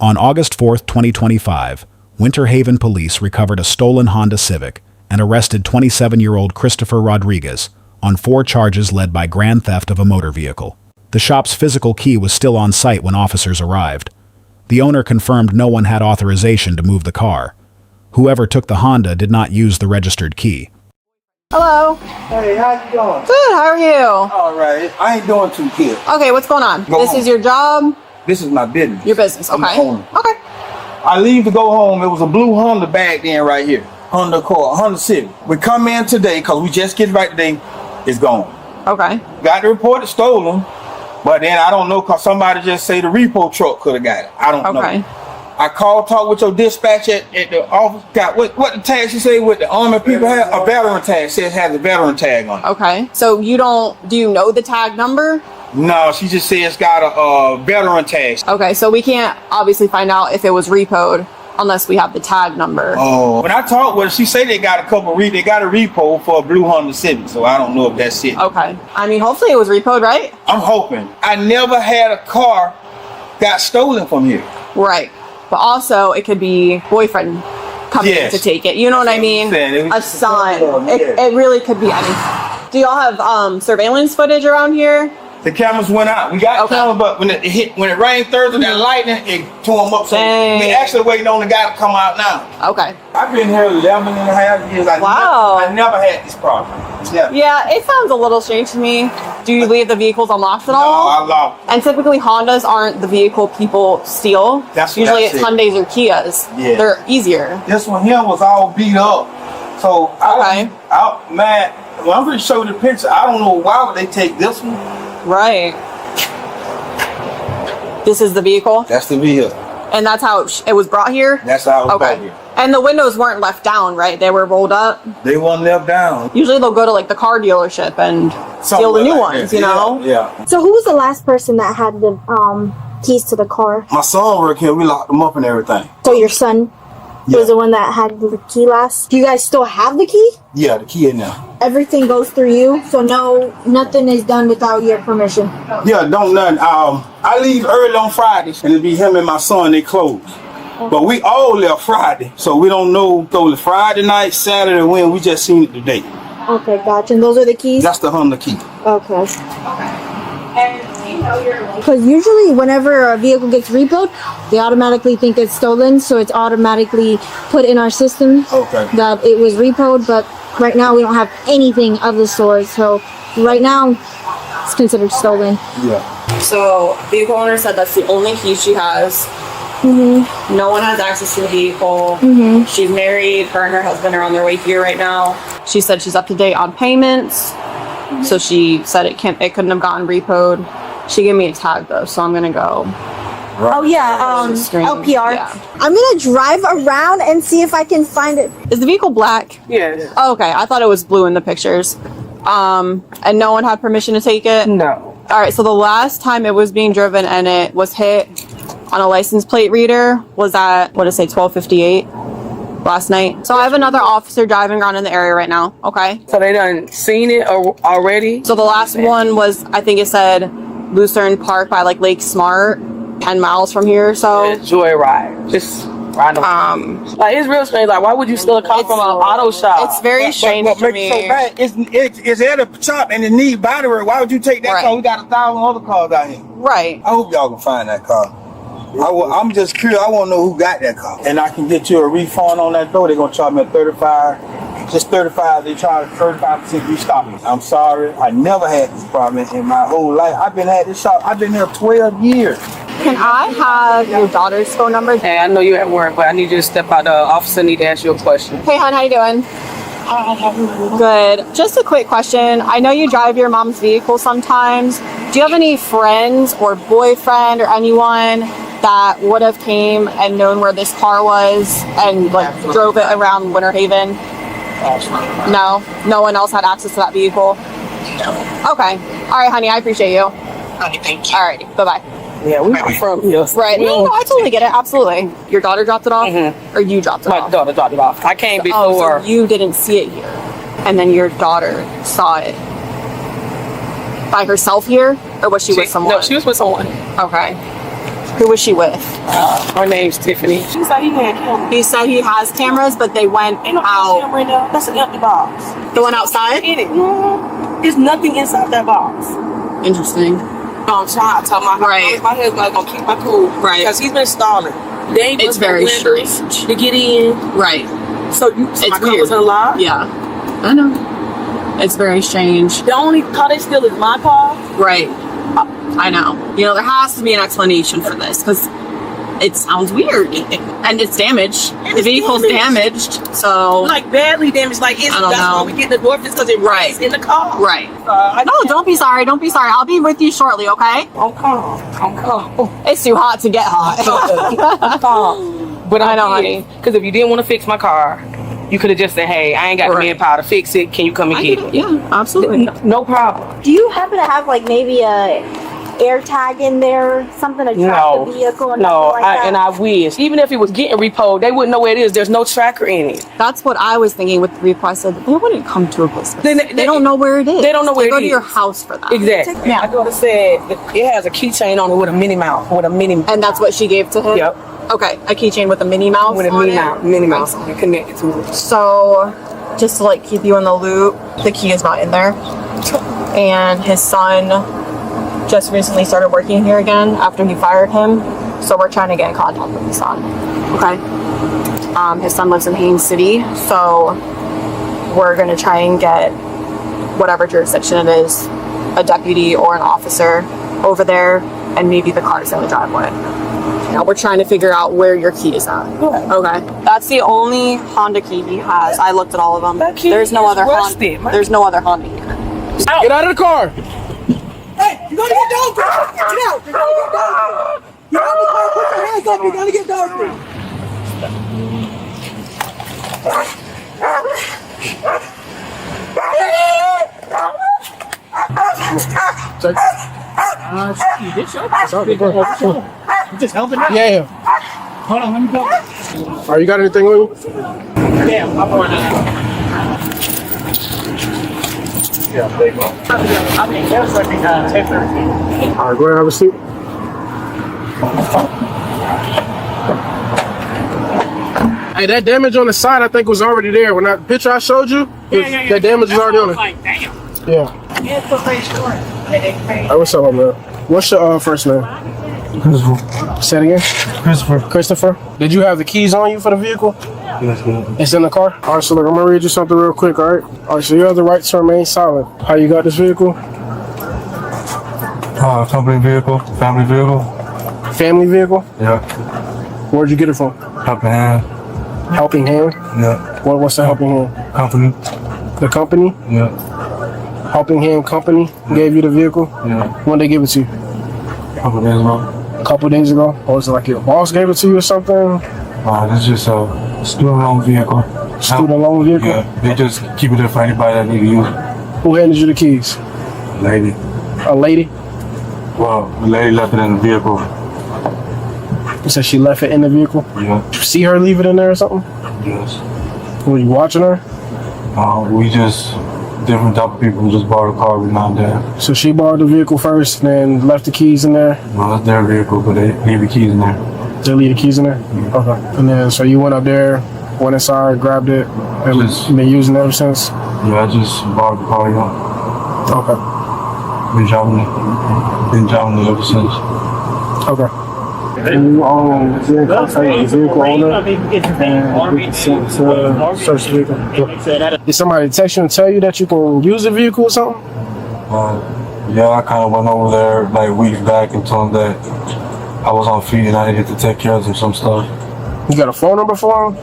On August 4th, 2025, Winter Haven police recovered a stolen Honda Civic and arrested 27-year-old Christopher Rodriguez on 4 charges led by grand theft of a motor vehicle. The shop's physical key was still on site when officers arrived. The owner confirmed no one had authorization to move the car. Whoever took the Honda did not use the registered key. Hello. Hey, how you doing? Good, how are you? All right. I ain't doing too good. Okay, what's going on? Go This home. is your job? This is my business. Your business, I'm the okay. owner. Okay. I leave to go home. It was a blue Honda back then right here. Honda Civic. We come in today because we just get right today. It's gone. Okay. Got the report it's stolen, but then I don't know because somebody just say the repo truck could have got it. I don't know. I called, talk with your dispatch at the office. Got what the tag you say with the army people have? A veteran tag. Says has a veteran tag on it. Okay. So do you know the tag number? No, she just said it's got a veteran tag. Okay, so we can't obviously find out if it was repoed unless we have the tag number. Oh. When I talked with her, she said they got a repo for a blue Honda Civic, so I don't know if that's it. Okay. I mean, hopefully it was repoed, right? I'm hoping. I never had a car got stolen from here. Right. But also, it could be boyfriend coming in to take it. You know what I mean? A son. It really could be anything. Do y'all have surveillance footage around here? The cameras went out. We got cameras, but when it rained Thursday, that lightning, it tore them up. So we actually waiting on the guy to come out now. Okay. I've been here 11 and a half years. I never had this problem. Never. Yeah, it sounds a little strange to me. Do you leave the vehicles unlocked at all? No, I locked. And typically Hondas aren't the vehicle people steal. Usually it's Hyundais or Kias. Yeah. They're easier. This one here was all beat up. So man, when I'm going to show you the picture, I don't know why would they take this one. Right. This is the vehicle? That's the vehicle. And that's how it was brought here? That's how it was brought here. And the windows weren't left down, right? They were rolled up? They weren't left down. Usually they'll go to like the car dealership and steal the new ones, you know? Yeah. So who was the last person that had the keys to the car? My son worked here. We locked him up and everything. So your son was the one that had the key last? Do you guys still have the key? Yeah, the key in there. Everything goes through you, so nothing is done without your permission? Yeah, don't nothing. I leave early on Fridays, and it'll be him and my son, they close. But we all left Friday, so we don't know. So the Friday night, Saturday, when we just seen it today. Okay, gotcha. And those are the keys? That's the Honda key. Okay. Because usually whenever a vehicle gets repoed, they automatically think it's stolen, so it's automatically put in our system that it was repoed, but right now we don't have anything of the sort, so right now it's considered stolen. Yeah. So vehicle owner said that's the only key she has. Mm-hmm. No one has access to the vehicle. Mm-hmm. She's married. Her and her husband are on their way here right now. She said she's up to date on payments. So she said it couldn't have gotten repoed. She gave me a tag though, so I'm gonna go. Oh yeah, LPR. Yeah. I'm gonna drive around and see if I can find it. Is the vehicle black? Yes. Oh, okay, I thought it was blue in the pictures. And no one had permission to take it? No. All right, so the last time it was being driven and it was hit on a license plate reader was at, 12:58 last night. So I have another officer driving around in the area right now, okay? So they done seen it already? So the last one was, I think it said Lucerne Park by like Lake Smart, 10 miles from here or so. Joyride. Just random. Like, it's real strange. Like, why would you steal a car from an auto shop? It's very strange to me. So bad. It's at a shop and it needs body work. Why would you take that car? We got 1,000 other cars out here. Right. I hope y'all can find that car. I'm just curious. I want to know who got that car. And I can get you a refund on that door. They're going to charge me a 35. Just 35. They charge 35% restock. I'm sorry. I never had this problem in my whole life. I've been at this shop. I've been here 12 years. Can I have your daughter's phone number? Hey, I know you're at work, but I need you to step out. The officer need to ask you a question. Hey, hon, how you doing? Good. Just a quick question. I know you drive your mom's vehicle sometimes. Do you have any friends or boyfriend or anyone that would have came and known where this car was and like drove it around Winter Haven? No? No one else had access to that vehicle? Okay. All right, honey. I appreciate you. Honey, thank you. All right. Bye-bye. Yeah, we're from here. Right. No, I totally get it. Absolutely. Your daughter dropped it off? Or you dropped it off? My daughter dropped it off. I came before. Oh, so you didn't see it here. And then your daughter saw it by herself here? Or was she with someone? No, she was with someone. Okay. Who was she with? Her name's Tiffany. She said he had cameras. He said he has cameras, but they went Ain't no out. camera in there. That's an empty box. The one outside? In it. There's nothing inside that box. Interesting. I'm trying to tell my Right. my husband gonna keep my cool. Right. Because he's been stalling. They It's very strange. to get in. Right. So my It's car weird. was unlocked. Yeah. I know. It's very strange. The only car they steal is my car. Right. I know. You know, there has to be an explanation for this because it sounds weird. And it's damaged. And The it's vehicle's damaged. So. Like badly damaged. Like it's I don't that's know. why we get the door because it Right. rains in the car. Right. No, don't be sorry. Don't be sorry. I'll be with you shortly, okay? I'm calm. I'm calm. It's too hot to get hot. I'm calm. But I know, honey. Because if you didn't want to fix my car, you could have just said, "Hey, I ain't got the Right. manpower to fix it. Can you come and I get get it?" it. Yeah, absolutely. No problem. Do you happen to have like maybe a air tag in there, something to track No, the vehicle or no, nothing like that? and I wish. Even if it was getting repoed, they wouldn't know where it is. There's no tracker in it. That's what I was thinking with the request. They wouldn't come to a place. Then They don't know where it is. They don't know where They go it to is. your house for that. Exactly. Yeah. I could have said it has a keychain on it with a Minnie Mouse, with a Minnie. And that's what she gave to him? Yep. Okay, a keychain with a Minnie Mouse With a on Minnie it? Mouse, Minnie Mouse on it, connected to it. So, just to like keep you in the loop, the key is not in there. And his son just recently started working here again after he fired him. So we're trying to get in contact with his son. Okay. His son lives in Haines City, so we're gonna try and get whatever jurisdiction it is, a deputy or an officer over there, and maybe the car's in the driveway. Now we're trying to figure out where your key is at. Okay. That's the only Honda key he has. I looked at all of them. That key There's no is other rusted, Honda. man. There's no other Honda here. Get out of the car! Hey, you're gonna get dog food. Get out. You're gonna get dog food. Get out the car. Put your hands up. You're gonna get dog food. Just helping out. Yeah. Hold on, let me go. Are you got anything on you? Yeah, I'm going to. Yeah, there you go. I think that's like 10:13. All right, go ahead and have a seat. Hey, that damage on the side, I think, was already there. When that picture I showed you, that damage was already on it. Like, damn. Yeah. It's the face short. Hey, what's up, man? What's your first name? Christopher. Say it again. Christopher. Christopher. Did you have the keys on you for the vehicle? Yes, ma'am. It's in the car. All right, so look, I'm gonna read you something real quick. All right. All right. So you have the right to remain silent. How you got this vehicle? Company vehicle, family vehicle. Family vehicle. Yeah. Where'd you get it from? Helping hand. Helping Hand. Yeah. What's the Helping Hand? Company. The company. Yeah. Helping Hand Company gave you the vehicle. Yeah. When they give it to you? Couple days ago. A couple days ago. Or was it like your boss gave it to you or something? This is just a student loan vehicle. Student loan vehicle. Yeah. They just keep it there for anybody that need to use it. Who handed you the keys? Lady. A lady. Well, the lady left it in the vehicle. You said she left it in the vehicle. Yeah. Did you see her leave it in there or something? Yes. Were you watching her? We just different type of people who just borrow the car every now and then. So she borrowed the vehicle first, then left the keys in there. Well, that's their vehicle, but they leave the keys in there. They leave the keys in there. Okay. And then so you went up there, went inside, grabbed it, and Just- been using it ever since. Yeah, I just borrowed the car. Yeah. Okay. Been driving it ever since. Okay. And you own the vehicle owner and search the vehicle. Did somebody text you and tell you that you can use the vehicle or something? Yeah, I kind of went over there like weeks back and told them that I was on feet and I needed to take care of some stuff. You got a phone number for him?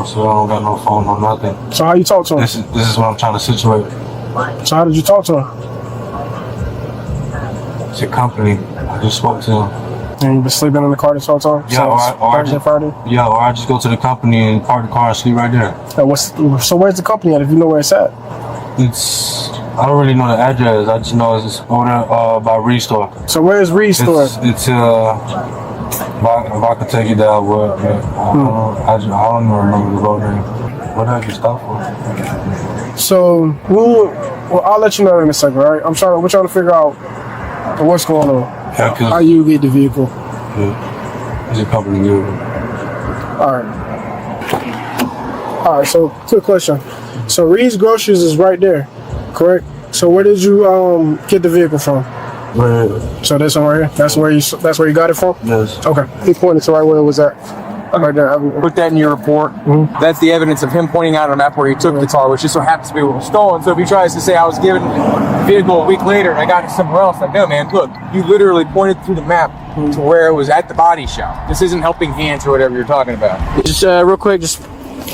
So I don't got no phone or nothing. So how you talk to him? This is what I'm trying to situate. So how did you talk to him? It's a company. I just spoke to them. And you been sleeping in the car this whole time? Yeah, or I Thursday, Friday? Yeah, or I just go to the company and park the car and sleep right there. So where's the company at if you know where it's at? I don't really know the address. I just know it's over there by Restore. So where's Reed's store? It's if I could take you there, I would. But I don't even remember the road name. What did I just stop for? So well, I'll let you know in a second, all right? We're trying to figure out what's going on. Yeah, How you get the vehicle. yeah. It's a couple of years. All right, so quick question. So Reed's Groceries is right there, correct? So where did you get the vehicle from? Right. So this one right here? That's where you got it from? Yes. Okay. He pointed to right where it was at. Right there. Put that in your report. That's the evidence of him pointing out on a map where he took the car, which just so happens to be what was stolen. So if he tries to say I was given the vehicle a week later and I got it somewhere else, like, no, man, look, you literally pointed through the map to where it was at the body shop. This isn't helping hands or whatever you're talking about. Just real quick, just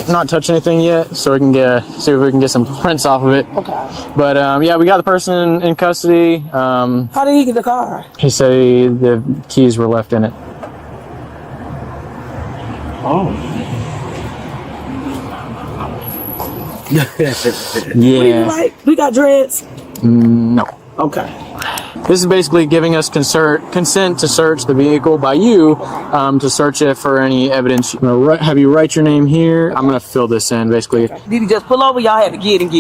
not touch anything yet, so we can see if we can get some prints off of it. Okay. But yeah, we got the person in custody. How did he get the car? He said the keys were left in it. Oh. Yeah. Like, we got dreads? No. Okay. This is basically giving us consent to search the vehicle by you, to search it for any evidence. I'm gonna have you write your name here. I'm gonna fill this in, basically. Did he just pull over? Y'all had to get it.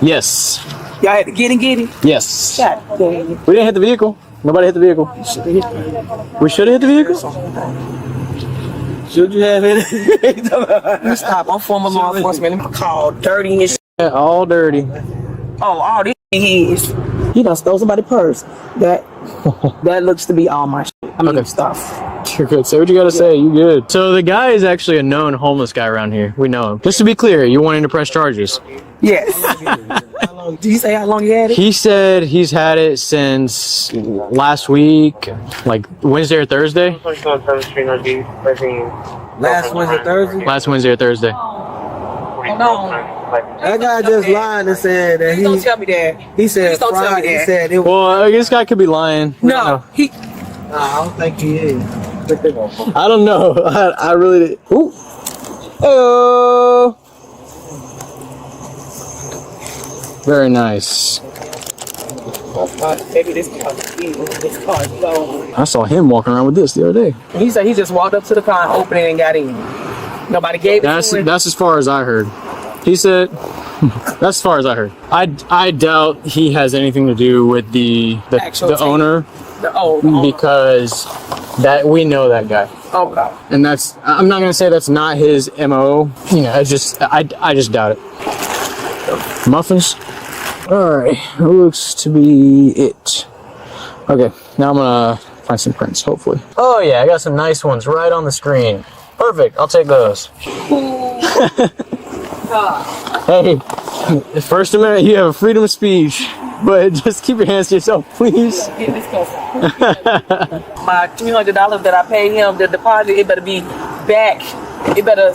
Yes. Y'all had to get it? Yes. God dang. We didn't hit the vehicle. Nobody hit the vehicle. We should have hit the vehicle? Should you have it? You stop. I'm former law enforcement. I'm called dirty and shit. Yeah, all dirty. Oh, all this is. He done stole somebody's purse. That looks to be all my shit. I mean, stuff. You're good. Say what you gotta say. You good. So the guy is actually a known homeless guy around here. We know him. Just to be clear, you wanting to press charges? Yes. Did he say how long he had it? He said he's had it since last week, like Wednesday or Thursday. Last Wednesday, Thursday? Last Wednesday or Thursday. No. That guy just lied and said that Please don't tell me that. He said Please don't tell me Friday. He that. said it was. Well, this guy could be lying. No, he. I don't think he is. I don't know. I really. Ooh. Oh. Very nice. Maybe this car is gone. I saw him walking around with this the other day. He said he just walked up to the car and opened it and got in. Nobody gave it to him. That's as far as I heard. He said. That's as far as I heard. I doubt he has anything to do with the owner. Because that we know that guy. Okay. And I'm not gonna say that's not his MO. You know, I just doubt it. Muffins. All right, looks to be it. Okay, now I'm gonna find some prints, hopefully. Oh yeah, I got some nice ones right on the screen. Perfect, I'll take those. Hey, First Amendment, you have freedom of speech, but just keep your hands to yourself, please. My $300 that I paid him, the deposit, it better be back. It better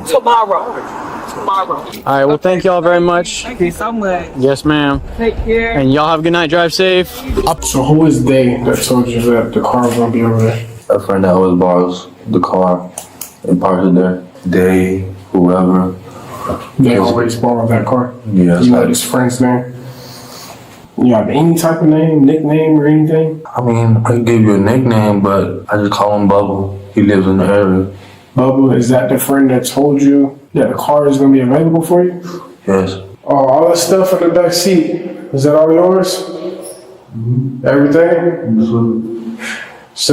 tomorrow. All right, well, thank y'all very much. Thank you so much. Yes, ma'am. Take care. And y'all have a good night. Drive safe. So who was they that told you that the car was gonna be over there? A friend that always borrows the car and parks it there. They, whoever. They always borrow that car? Yes. You know his friend's name? You have any type of name, nickname, or anything? I mean, I can give you a nickname, but I just call him Bubble. He lives in the area. Bubble, is that the friend that told you that the car is going to be available for you? Yes. Oh, all that stuff in the back seat, is that all yours? Everything? So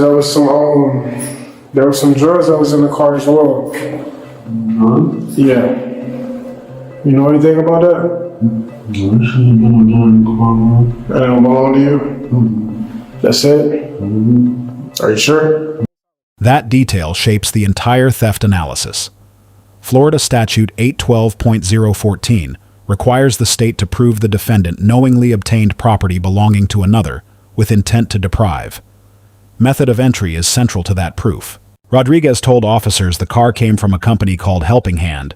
there was some drugs that was in the car as well. Yeah. You know anything about that? That don't belong to you? That's it? Are you sure? That detail shapes the entire theft analysis. Florida Statute 812.014 requires the state to prove the defendant knowingly obtained property belonging to another with intent to deprive. Method of entry is central to that proof. Rodriguez told officers the car came from a company called Helping Hand,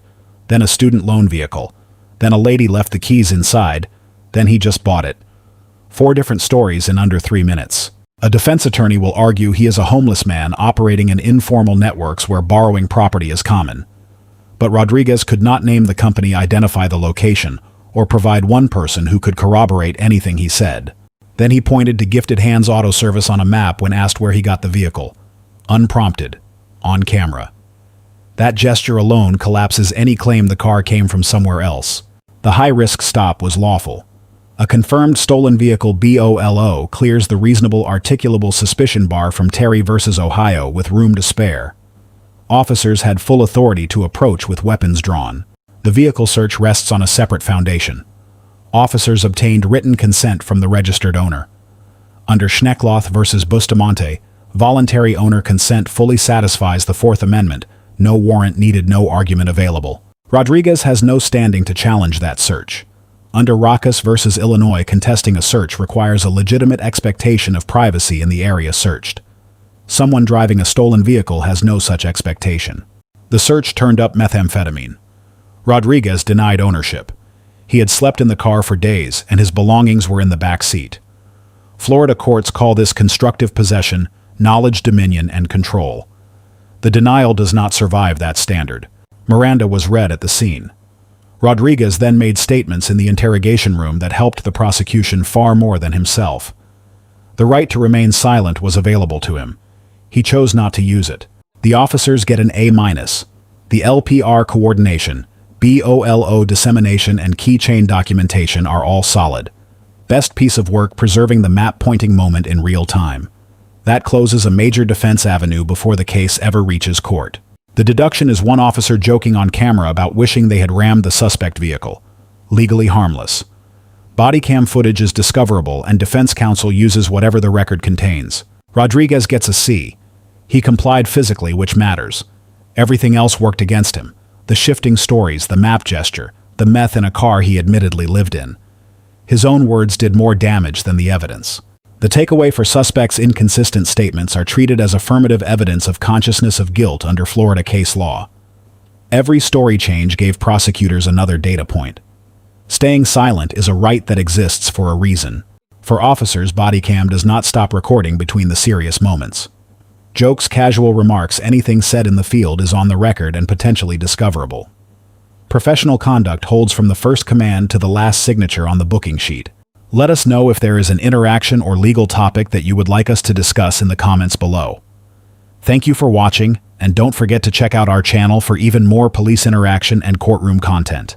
then a student loan vehicle, then a lady left the keys inside, then he just bought it. 4 different stories in under 3 minutes. A defense attorney will argue he is a homeless man operating in informal networks where borrowing property is common. But Rodriguez could not name the company, identify the location, or provide one person who could corroborate anything he said. Then he pointed to Gifted Hands Auto Service on a map when asked where he got the vehicle. Unprompted. On camera. That gesture alone collapses any claim the car came from somewhere else. The high-risk stop was lawful. A confirmed stolen vehicle BOLO clears the reasonable articulable suspicion bar from Terry versus Ohio with room to spare. Officers had full authority to approach with weapons drawn. The vehicle search rests on a separate foundation. Officers obtained written consent from the registered owner. Under Schneckloth versus Bustamante, voluntary owner consent fully satisfies the Fourth Amendment. No warrant needed, no argument available. Rodriguez has no standing to challenge that search. Under Rackus versus Illinois, contesting a search requires a legitimate expectation of privacy in the area searched. Someone driving a stolen vehicle has no such expectation. The search turned up methamphetamine. Rodriguez denied ownership. He had slept in the car for days, and his belongings were in the back seat. Florida courts call this constructive possession, knowledge, dominion, and control. The denial does not survive that standard. Miranda was read at the scene. Rodriguez then made statements in the interrogation room that helped the prosecution far more than himself. The right to remain silent was available to him. He chose not to use it. The officers get an A-. The LPR coordination, BOLO dissemination, and keychain documentation are all solid. Best piece of work preserving the map-pointing moment in real time. That closes a major defense avenue before the case ever reaches court. The deduction is one officer joking on camera about wishing they had rammed the suspect vehicle. Legally harmless. Bodycam footage is discoverable, and defense counsel uses whatever the record contains. Rodriguez gets a C. He complied physically, which matters. Everything else worked against him. The shifting stories, the map gesture, the meth in a car he admittedly lived in. His own words did more damage than the evidence. The takeaway for suspects' inconsistent statements are treated as affirmative evidence of consciousness of guilt under Florida case law. Every story change gave prosecutors another data point. Staying silent is a right that exists for a reason. For officers, Bodycam does not stop recording between the serious moments. Jokes, casual remarks, anything said in the field is on the record and potentially discoverable. Professional conduct holds from the first command to the last signature on the booking sheet. Let us know if there is an interaction or legal topic that you would like us to discuss in the comments below. Thank you for watching, and don't forget to check out our channel for even more police interaction and courtroom content.